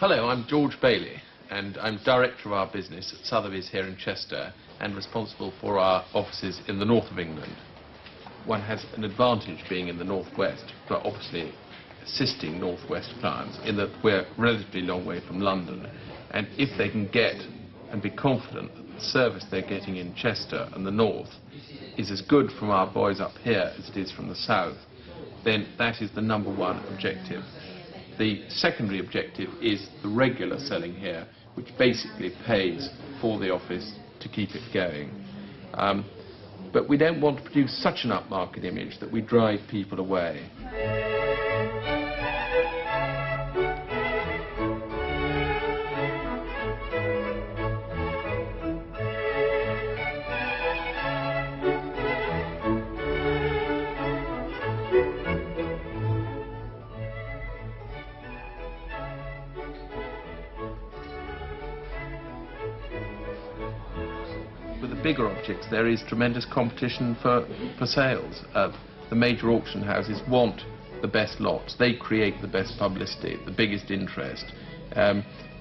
Hello, I'm George Bailey, and I'm director of our business at Sotheby's here in Chester and responsible for our offices in the north of England. One has an advantage being in the northwest, but obviously assisting northwest clients in that we're a relatively long way from London, and if they can get and be confident that the service they're getting in Chester and the north is as good from our boys up here as it is from the south, then that is the #1 objective. The secondary objective is the regular selling here, which basically pays for the office to keep it going. But we don't want to produce such an upmarket image that we drive people away. With the bigger objects, there is tremendous competition for sales. The major auction houses want the best lots. They create the best publicity, the biggest interest.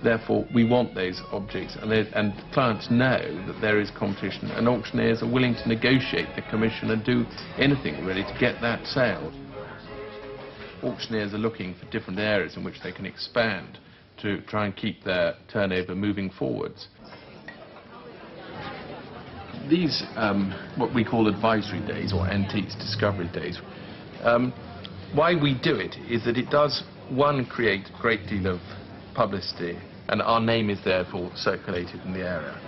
Therefore, we want those objects, and clients know that there is competition, and auctioneers are willing to negotiate the commission and do anything really to get that sale. Auctioneers are looking for different areas in which they can expand to try and keep their turnover moving forwards. These, what we call advisory days or antiques discovery days, why we do it is that it does, one, create a great deal of publicity, and our name is therefore circulated in the area.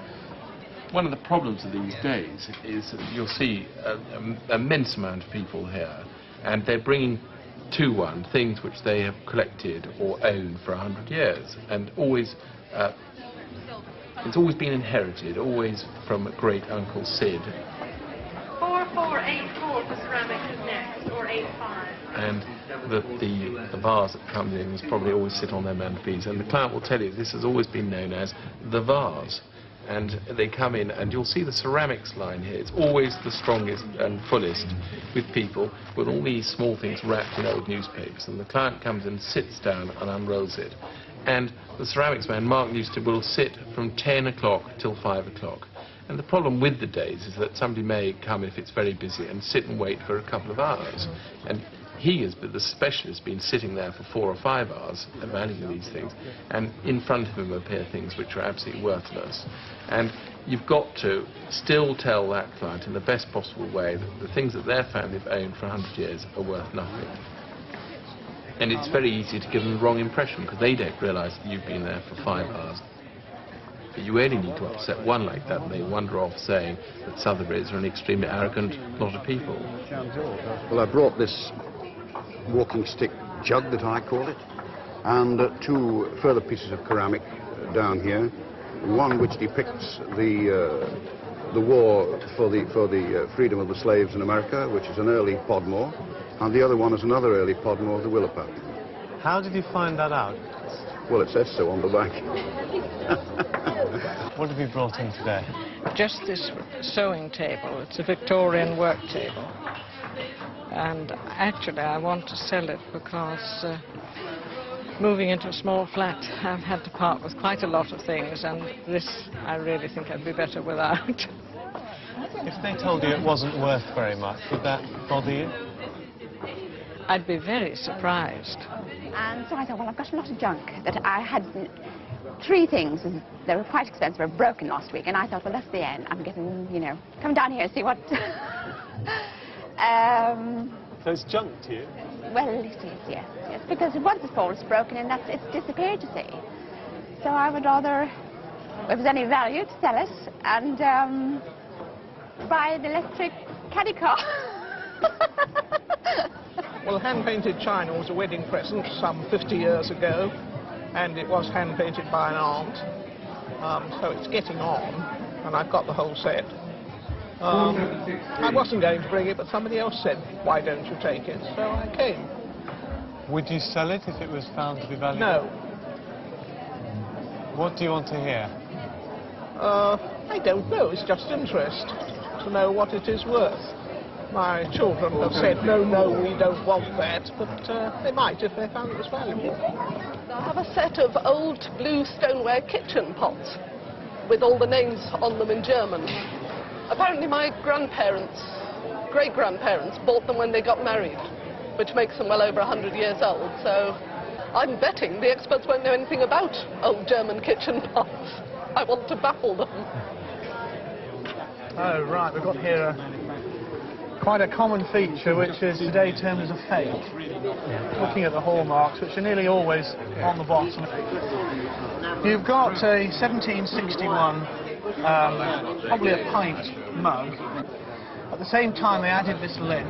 One of the problems of these days is that you'll see an immense amount of people here, and they're bringing to one things which they have collected or owned for 100 years, and always it's always been inherited, always from great Uncle Sid. 4484 for ceramics is next, or 85. And the vase that comes in is probably always sit on their mantelpiece, and the client will tell you this has always been known as the vase. And they come in, and you'll see the ceramics line here. It's always the strongest and fullest with people with all these small things wrapped in old newspapers. And the client comes and sits down and unrolls it. And the ceramics man, Mark Newsted, will sit from 10 o'clock till 5 o'clock. And the problem with the days is that somebody may come if it's very busy and sit and wait for a couple of hours. And he has been, the specialist, been sitting there for 4 or 5 hours evaluating these things, and in front of him appear things which are absolutely worthless. And you've got to still tell that client in the best possible way that the things that their family have owned for 100 years are worth nothing. And it's very easy to give them the wrong impression because they don't realise that you've been there for 5 hours. But you only need to upset one like that and they wander off saying that Sotheby's are an extremely arrogant lot of people. Well, I brought this walking stick jug, that I call it, and 2 further pieces of ceramic down here. One which depicts the war for the freedom of the slaves in America, which is an early Podmore, and the other one is another early Podmore of the Willowpat. How did you find that out? Well, it says so on the back. What have you brought in today? Just this sewing table. It's a Victorian work table. And actually I want to sell it because moving into a small flat I've had to part with quite a lot of things, and this I really think I'd be better without. If they told you it wasn't worth very much, would that bother you? I'd be very surprised. And so I thought, well, I've got a lot of junk that I had 3 things. They were quite expensive, were broken last week, and I thought, well, that's the end. I'm getting, you know, come down here and see what... So it's junk to you? Well, it is, yes, yes, because once it falls broken, and it's disappeared, you see. So I would rather, if there's any value, to sell it and buy an electric caddy car. Well, hand-painted china was a wedding present some 50 years ago, and it was hand-painted by an aunt, so it's getting on, and I've got the whole set. I wasn't going to bring it, but somebody else said, why don't you take it? So I came. Would you sell it if it was found to be valuable? No. What do you want to hear? I don't know, it's just interest to know what it is worth. My children have said, no, no, we don't want that, but they might if they found it was valuable. I have a set of old blue stoneware kitchen pots with all the names on them in German. Apparently my grandparents, great-grandparents, bought them when they got married, which makes them well over 100 years old. So I'm betting the experts won't know anything about old German kitchen pots. I want to baffle them. Oh, right, we've got here quite a common feature, which is today termed as a fake. Looking at the hallmarks, which are nearly always on the bottom. You've got a 1761, probably a pint mug. At the same time, they added this lid.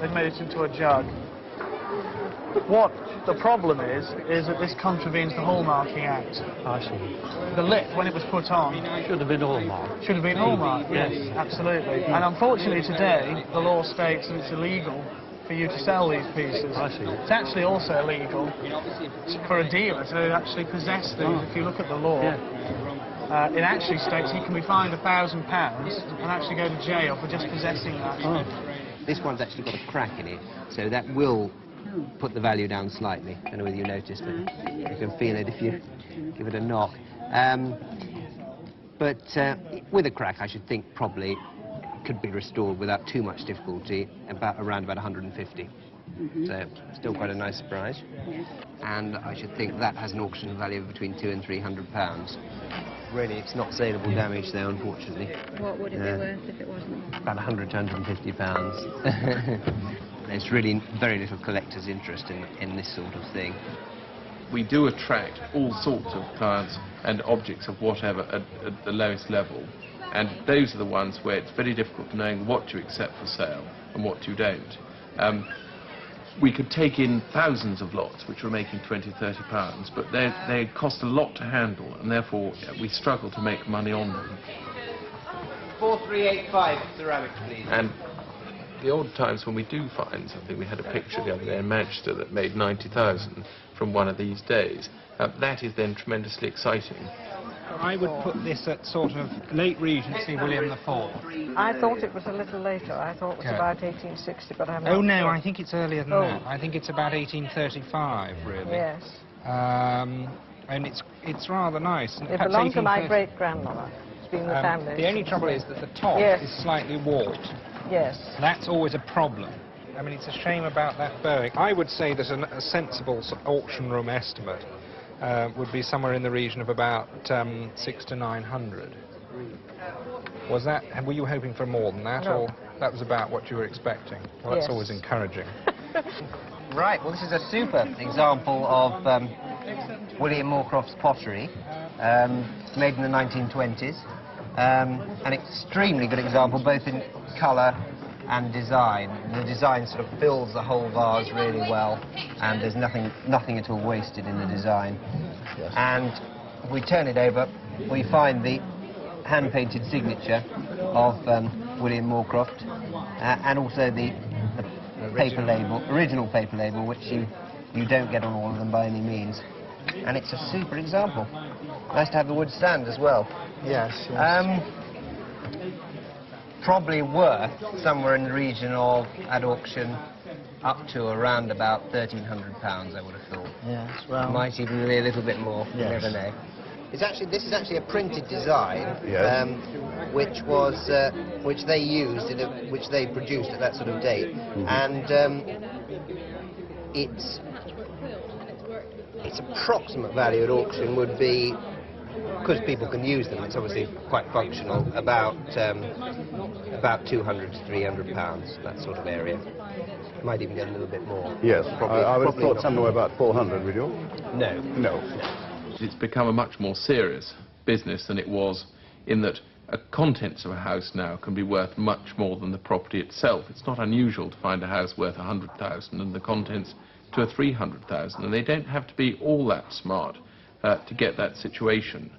They've made it into a jug. What the problem is that this contravenes the Hallmarking Act. I see. The lid, when it was put on... Should have been hallmarked. Should have been hallmarked, yes, absolutely. And unfortunately today, the law states that it's illegal for you to sell these pieces. I see. It's actually also illegal for a dealer to actually possess these. If you look at the law, it actually states he can be fined £1,000 and actually go to jail for just possessing that. This one's actually got a crack in it, so that will put the value down slightly. I don't know whether you noticed, but you can feel it if you give it a knock. But with a crack, I should think probably could be restored without too much difficulty, around about 150. So still quite a nice surprise. And I should think that has an auction value of between £200 and £300. Really, it's not saleable damage though, unfortunately. What would it be worth if it wasn't? About £100 to £150. There's really very little collector's interest in this sort of thing. We do attract all sorts of clients and objects of whatever at the lowest level, and those are the ones where it's very difficult knowing what you accept for sale and what you don't. We could take in thousands of lots which were making £20, £30, but they cost a lot to handle, and therefore we struggle to make money on them. 4385 ceramics, please. And the odd times when we do find something, we had a picture the other day in Manchester that made 90,000 from one of these days. That is then tremendously exciting. I would put this at sort of late Regency William IV. I thought it was a little later. I thought it was about 1860, but I'm not Oh no, sure. I think it's earlier than that. I think it's about 1835, really. Yes. And it's rather nice. It belonged to my great-grandmother. It's been the family. The only trouble is that the top is slightly warped. Yes. That's always a problem. I mean, it's a shame about that bowing. I would say that a sensible auction room estimate would be somewhere in the region of about 600 to 900. Was that? Were you hoping for more than that, or that was about what you were expecting? Well, that's always encouraging. Right. Well, this is a super example of William Moorcroft's pottery, made in the 1920s. An extremely good example, both in colour and design. The design sort of fills the whole vase really well, and there's nothing at all wasted in the design. And if we turn it over, we find the hand-painted signature of William Moorcroft, and also the paper label, original paper label, which you don't get on all of them by any means. And it's a super example. Nice to have the wood stand as well. Yes. Probably worth somewhere in the region of, at auction, up to around about £1,300, I would have thought. Yes, well... Might even be a little bit more, you never know. This is actually a printed design, which they used, which they produced at that sort of date, and its approximate value at auction would be, because people can use them, it's obviously quite functional, about £200 to £300, that sort of area. Might even get a little bit more. Yes, probably, I would have thought somewhere about 400, would you? No. No. It's become a much more serious business than it was, in that contents of a house now can be worth much more than the property itself. It's not unusual to find a house worth 100,000 and the contents to 300,000, and they don't have to be all that smart to get that situation.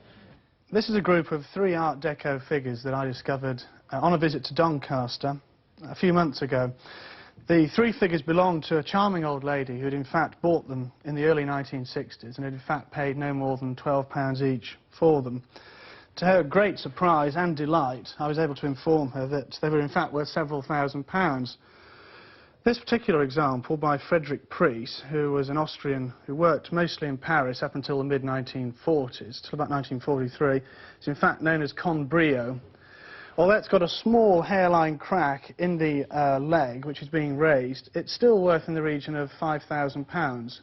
This is a group of 3 Art Deco figures that I discovered on a visit to Doncaster a few months ago. The 3 figures belonged to a charming old lady who had in fact bought them in the early 1960s and had in fact paid no more than £12 each for them. To her great surprise and delight, I was able to inform her that they were in fact worth several £1000s. This particular example by Frederick Priess, who was an Austrian who worked mostly in Paris up until the mid-1940s, till about 1943, is in fact known as Conbrio. Although it's got a small hairline crack in the leg, which is being raised, it's still worth in the region of £5,000.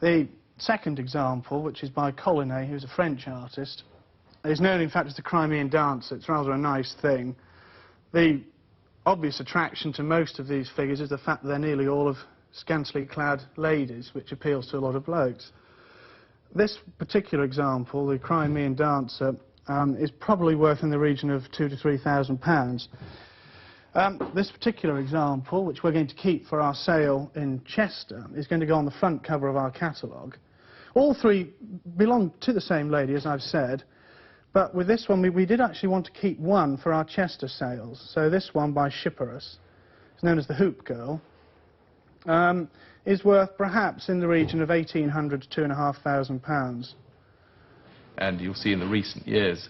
The second example, which is by Collinet, who's a French artist, is known in fact as the Crimean Dancer. It's rather a nice thing. The obvious attraction to most of these figures is the fact that they're nearly all of scantily clad ladies, which appeals to a lot of blokes. This particular example, the Crimean Dancer, is probably worth in the region of £2,000 to £3,000. This particular example, which we're going to keep for our sale in Chester, is going to go on the front cover of our catalogue. All three belong to the same lady, as I've said, but with this one we did actually want to keep one for our Chester sales. So this one by Shipperus, it's known as the Hoop Girl, is worth perhaps in the region of £1,800 to £2,500. And you'll see in the recent years,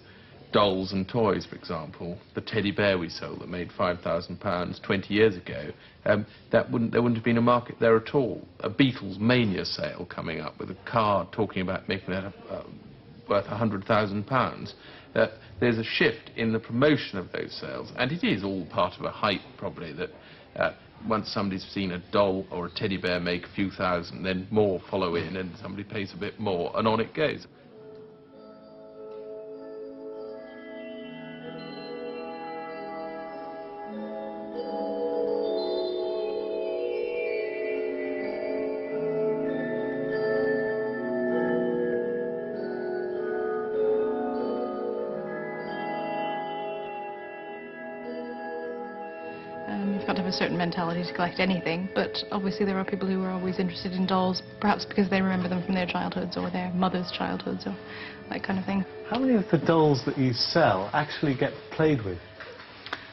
dolls and toys, for example, the teddy bear we sold that made £5,000 20 years ago, there wouldn't have been a market there at all. A Beatles Mania sale coming up with a card talking about making that worth £100,000. There's a shift in the promotion of those sales, and it is all part of a hype, probably, that once somebody's seen a doll or a teddy bear make a few thousand, then more follow in, and somebody pays a bit more, and on it goes. You've got to have a certain mentality to collect anything, but obviously there are people who are always interested in dolls, perhaps because they remember them from their childhoods or their mother's childhoods or that kind of thing. How many of the dolls that you sell actually get played with?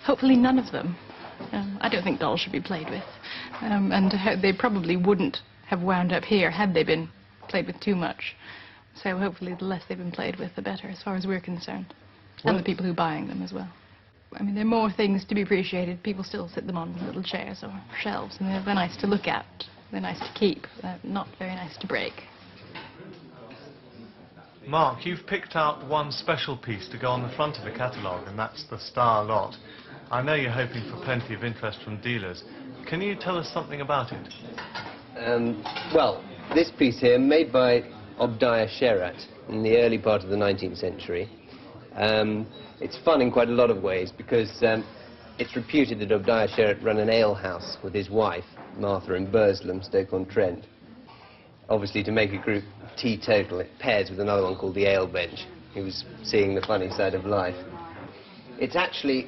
Hopefully none of them. I don't think dolls should be played with, and they probably wouldn't have wound up here had they been played with too much. So hopefully the less they've been played with, the better, as far as we're concerned, and the people who are buying them as well. I mean, there are more things to be appreciated. People still sit them on little chairs or shelves, and they're nice to look at. They're nice to keep, not very nice to break. Mark, you've picked out one special piece to go on the front of the catalogue, and that's the Star Lot. I know you're hoping for plenty of interest from dealers. Can you tell us something about it? Well, this piece here, made by Obadiah Sherratt in the early part of the 19th century. It's fun in quite a lot of ways because it's reputed that Obadiah Sherratt ran an ale house with his wife, Martha, in Burslem, Stoke-on-Trent. Obviously, to make a group teetotal, it pairs with another one called the Ale Bench, who was seeing the funny side of life. It's actually,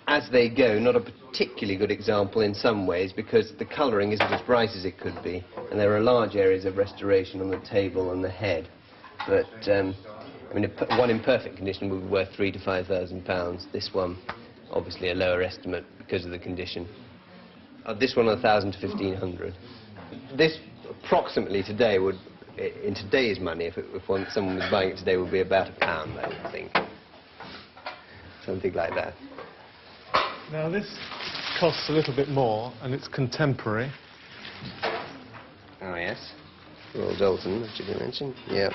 as they go, not a particularly good example in some ways because the colouring isn't as bright as it could be, and there are large areas of restoration on the table and the head. But I mean, one in perfect condition would be worth £3,000 to £5,000. This one, obviously, a lower estimate because of the condition. This one, 1,000 to 1,500. This, approximately today, would, in today's money, if someone was buying it today, would be about £1, I would think. Something like that. Now, this costs a little bit more, and it's contemporary. Oh, yes. Royal Dalton, which you mentioned. Yeah.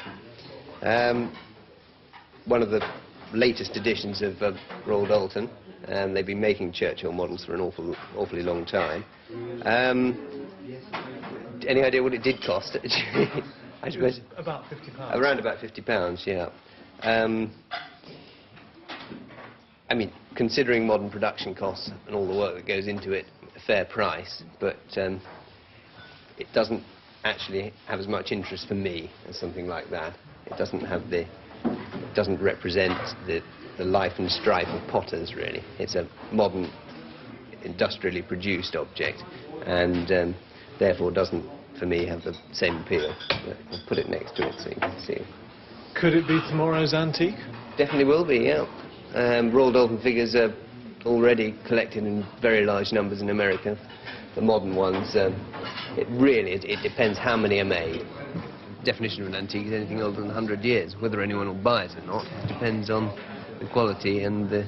One of the latest editions of Royal Dalton, and they've been making Churchill models for an awfully long time. Any idea what it did cost? I suppose about £50. Around about £50, yeah. I mean, considering modern production costs and all the work that goes into it, a fair price, but it doesn't actually have as much interest for me as something like that. It doesn't have the, it doesn't represent the life and strife of potters, really. It's a modern, industrially produced object, and therefore doesn't, for me, have the same appeal. But I'll put it next to it so you can see. Could it be tomorrow's antique? Definitely will be, yeah. Royal Dalton figures are already collected in very large numbers in America. The modern ones, it depends how many are made. Definition of an antique is anything older than 100 years. Whether anyone will buy it or not depends on the quality and the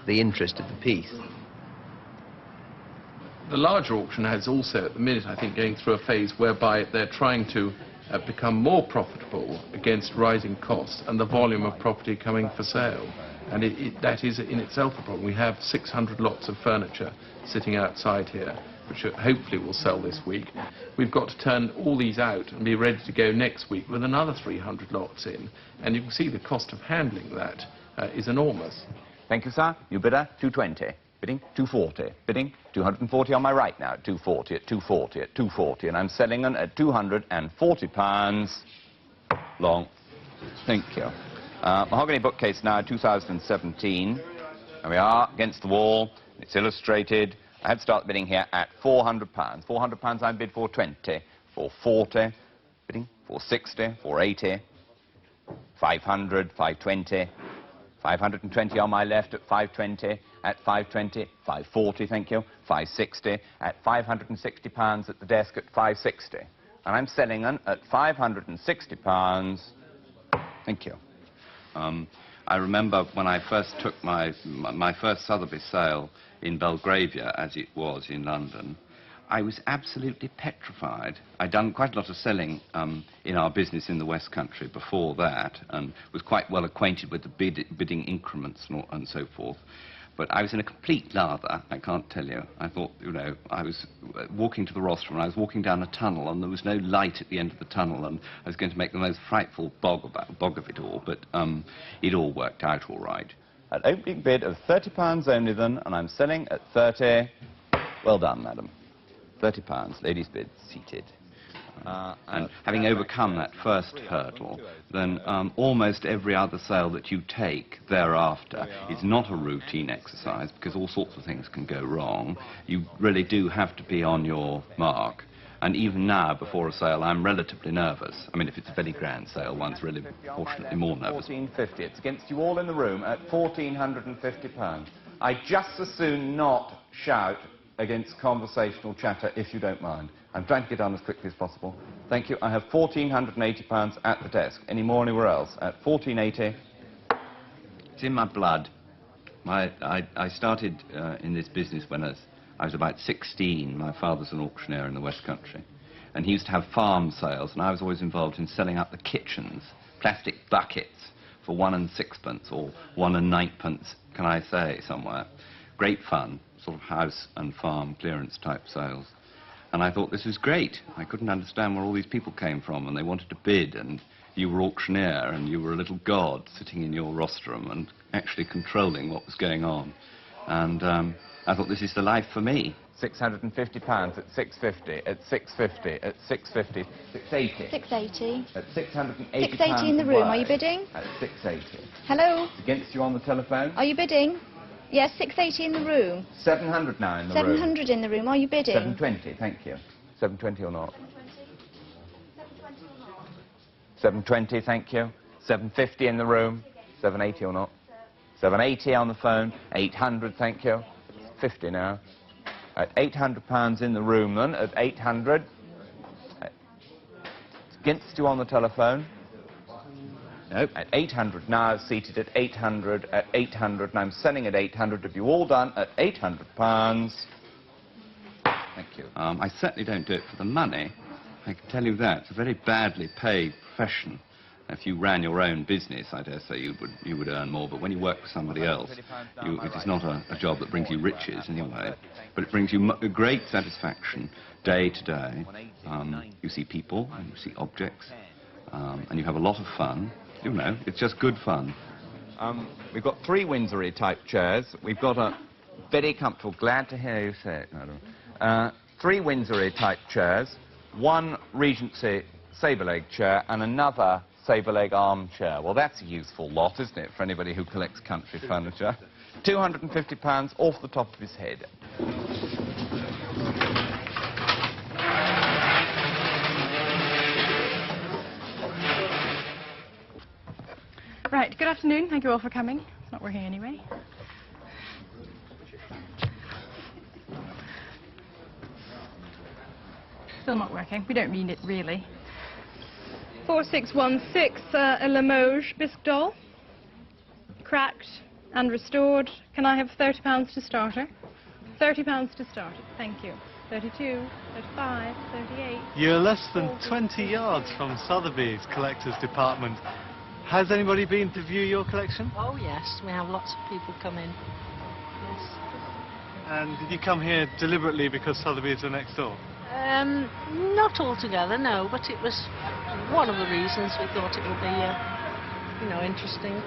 interest of the piece. The larger auction has also, at the minute, I think, going through a phase whereby they're trying to become more profitable against rising costs and the volume of property coming for sale. And that is in itself a problem. We have 600 lots of furniture sitting outside here, which hopefully will sell this week. We've got to turn all these out and be ready to go next week with another 300 lots in. And you can see the cost of handling that is enormous. Thank you, sir. You bidder, 220. Bidding, 240. Bidding, 240 on my right now. 240 at 240 at 240. And I'm selling them at £240. Long. Thank you. Mahogany bookcase now, 2017. And we are against the wall. It's illustrated. I had to start bidding here at £400. £400 I bid for 20. 440. Bidding, 460, 480. 500, 520. 520 on my left at 520, at 520, 540, thank you, 560, at £560 at the desk at 560. And I'm selling them at £560. Thank you. I remember when I first took my first Sotheby sale in Belgravia, as it was in London, I was absolutely petrified. I'd done quite a lot of selling in our business in the West Country before that, and was quite well acquainted with the bidding increments and so forth. But I was in a complete lather, I can't tell you. I thought, you know, I was walking to the rostrum, and I was walking down a tunnel, and there was no light at the end of the tunnel, and I was going to make the most frightful bog of it all, but it all worked out all right. At opening bid of £30 only then, and I'm selling at 30. Well done, madam. £30, ladies' bid, seated. And having overcome that first hurdle, then almost every other sale that you take thereafter is not a routine exercise, because all sorts of things can go wrong. You really do have to be on your mark. And even now, before a sale, I'm relatively nervous. I mean, if it's a very grand sale, one's really fortunately more nervous. £1,450. It's against you all in the room at £1,450. I'd just as soon not shout against conversational chatter, if you don't mind. I'm trying to get on as quickly as possible. Thank you. I have £1,480 at the desk. Any more anywhere else? At £1,480. It's in my blood. I started in this business when I was about 16. My father's an auctioneer in the West Country. And he used to have farm sales, and I was always involved in selling out the kitchens, plastic buckets for 1 and 6p, or 1 and 9p, can I say, somewhere. Great fun. Sort of house and farm clearance type sales. And I thought this was great. I couldn't understand where all these people came from, and they wanted to bid, and you were auctioneer, and you were a little god sitting in your rostrum and actually controlling what was going on. And I thought, this is the life for me. £650 at 650, at 650, at 650, 680. 680. At 680. 680 in the room. Are you bidding? At 680. Hello? It's against you on the telephone. Are you bidding? Yes, 680 in the room. 700 now in the room. 700 in the room. Are you bidding? 720, thank you. 720 or not? 720, thank you. 750 in the room. 780 or not? 780 on the phone. 800, thank you. 50 now. At £800 in the room then, at 800. It's against you on the telephone. Nope. At 800 now, seated at 800, at 800, and I'm selling at 800. Have you all done at £800? Thank you. I certainly don't do it for the money. I can tell you that. It's a very badly paid profession. If you ran your own business, I dare say you would earn more, but when you work for somebody else, it is not a job that brings you riches anyway, but it brings you great satisfaction day to day. You see people, and you see objects, and you have a lot of fun. You know, it's just good fun. We've got 3 Windsor-y type chairs. We've got a very comfortable, glad to hear you say it, madam. 3 Windsor-y type chairs, 1 Regency sabre-leg chair, and another sabre-leg armchair. Well, that's a useful lot, isn't it, for anybody who collects country furniture? £250 off the top of his head. Right, good afternoon. Thank you all for coming. It's not working anyway. Still not working. We don't mean it, really. 4616, a Limoges bisque doll. Cracked and restored. Can I have £30 to start her? £30 to start it. Thank you. 32, 35, 38. You're less than 40. 20 yards from Sotheby's collector's department. Has anybody been to view your collection? Oh yes, we have lots of people come in. Yes. And did you come here deliberately because Sotheby's are next door? Not altogether, no, but it was one of the reasons we thought it would be, you know, interesting.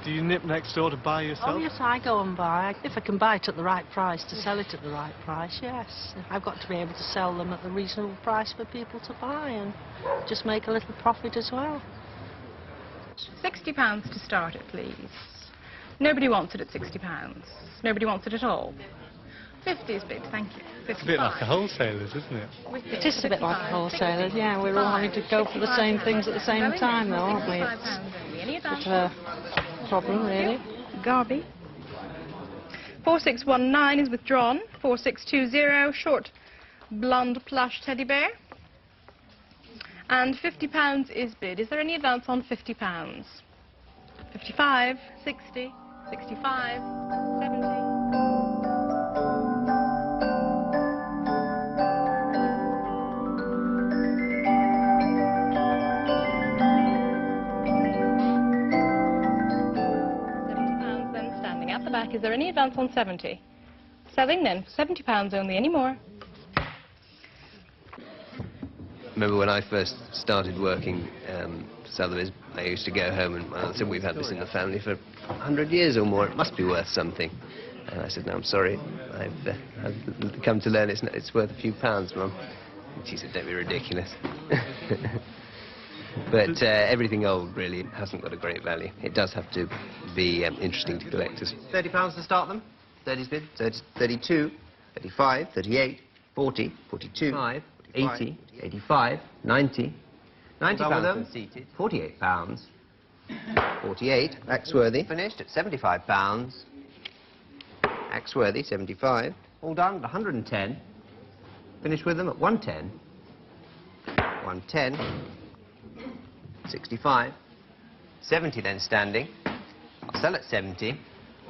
Do you nip next door to buy yourself? Oh yes, I go and buy. If I can buy it at the right price, to sell it at the right price, yes. I've got to be able to sell them at the reasonable price for people to buy and just make a little profit as well. £60 to start it, please. Nobody wants it at £60. Nobody wants it at all. 50 is bid, thank you. 55. It's a bit like a wholesaler's, isn't it? It is a bit like a wholesaler, yeah. We're all having to go for the same things at the same time, though, aren't we? It's a bit of a problem, really. Garby. 4619 is withdrawn. 4620, short blonde plush teddy bear. And £50 is bid. Is there any advance on £50? 55, 60, 65, 70. Back. Is there any advance on 70? Selling then, £70 only, any more? Remember when I first started working for Sotheby's, I used to go home and I said, we've had this in the family for 100 years or more, it must be worth something. And I said, no, I'm sorry, I've come to learn it's worth a few pounds, Mum. And she said, don't be ridiculous. But everything old really hasn't got a great value. It does have to be interesting to collectors. £30 to start them. 30's bid. 32, 35, 38, 40, 42, 5, 80, 85, 90. £90 conceded. £48. 48. Axworthy. Finished at £75. Axworthy, 75. All done at 110. Finished with them at 110. 110. 65. 70 then standing. I'll sell at 70.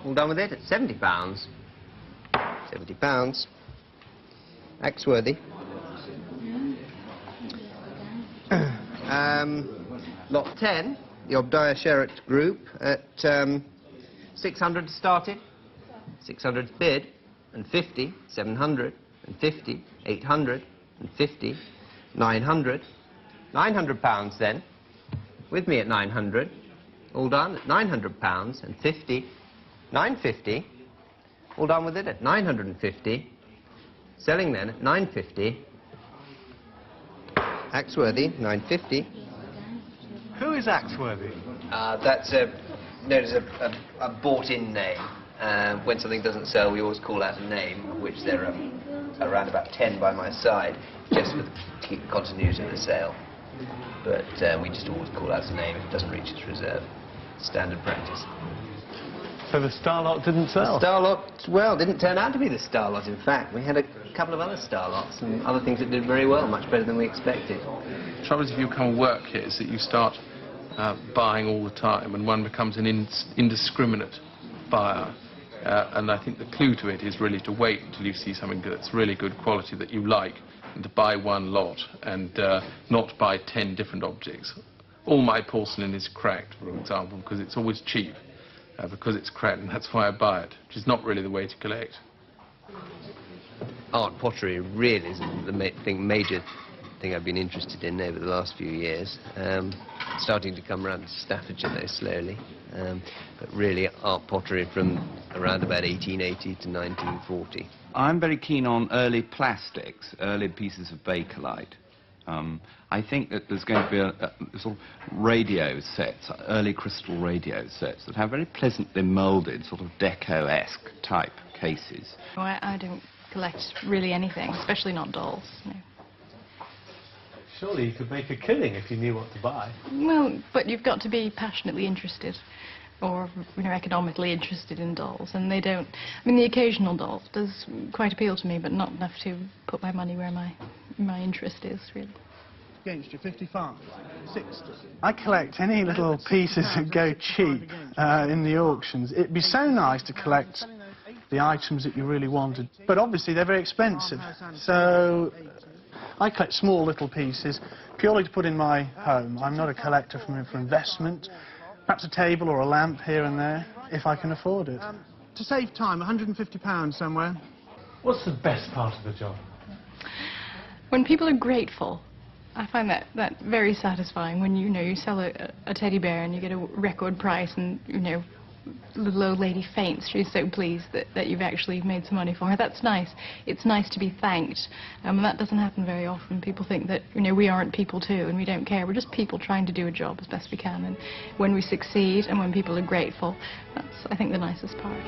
All done with it at £70. £70. Axworthy. Lot 10, the Obadiah Sherratt group at 600 started. 600 bid, and 50, 700, and 50, 800, and 50, 900. £900 then. With me at 900, all done at £900 and 50, 950, all done with it at 950, selling then at 950, Axworthy, 950. Who is Axworthy? That's known as a bought-in name. When something doesn't sell, we always call out a name, of which there are around about 10 by my side, just to keep the continuity of the sale. But we just always call out a name if it doesn't reach its reserve. Standard practice. So the star lot didn't sell? The star lot, well, didn't turn out to be the star lot, in fact. We had a couple of other star lots and other things that did very well, much better than we expected. The trouble is, if you come and work here, is that you start buying all the time, and one becomes an indiscriminate buyer. And I think the clue to it is really to wait until you see something that's really good quality that you like, and to buy one lot and not buy 10 different objects. All my porcelain is cracked, for example, because it's always cheap, because it's cracked, and that's why I buy it, which is not really the way to collect. Art pottery really is the major thing I've been interested in over the last few years. Starting to come around to Staffordshire though, slowly. But really art pottery from around about 1880 to 1940. I'm very keen on early plastics, early pieces of bakelite. I think that there's going to be a sort of radio sets, early crystal radio sets that have very pleasantly moulded, sort of deco-esque type cases. Oh, I don't collect really anything, especially not dolls. No. Surely you could make a killing if you knew what to buy. Well, but you've got to be passionately interested, or economically interested in dolls, and they don't. I mean, the occasional doll does quite appeal to me, but not enough to put my money where my interest is, really. Against you, 55, 60. I collect any little pieces that go cheap in the auctions. It'd be so nice to collect the items that you really wanted. But obviously they're very expensive, so I collect small little pieces purely to put in my home. I'm not a collector for investment. Perhaps a table or a lamp here and there, if I can afford it. To save time, £150 somewhere. What's the best part of the job? When people are grateful, I find that very satisfying. When you sell a teddy bear and you get a record price, and the little old lady faints. She's so pleased that you've actually made some money for her. That's nice. It's nice to be thanked, and that doesn't happen very often. People think that we aren't people too, and we don't care. We're just people trying to do a job as best we can. And when we succeed, and when people are grateful, that's, I think, the nicest part.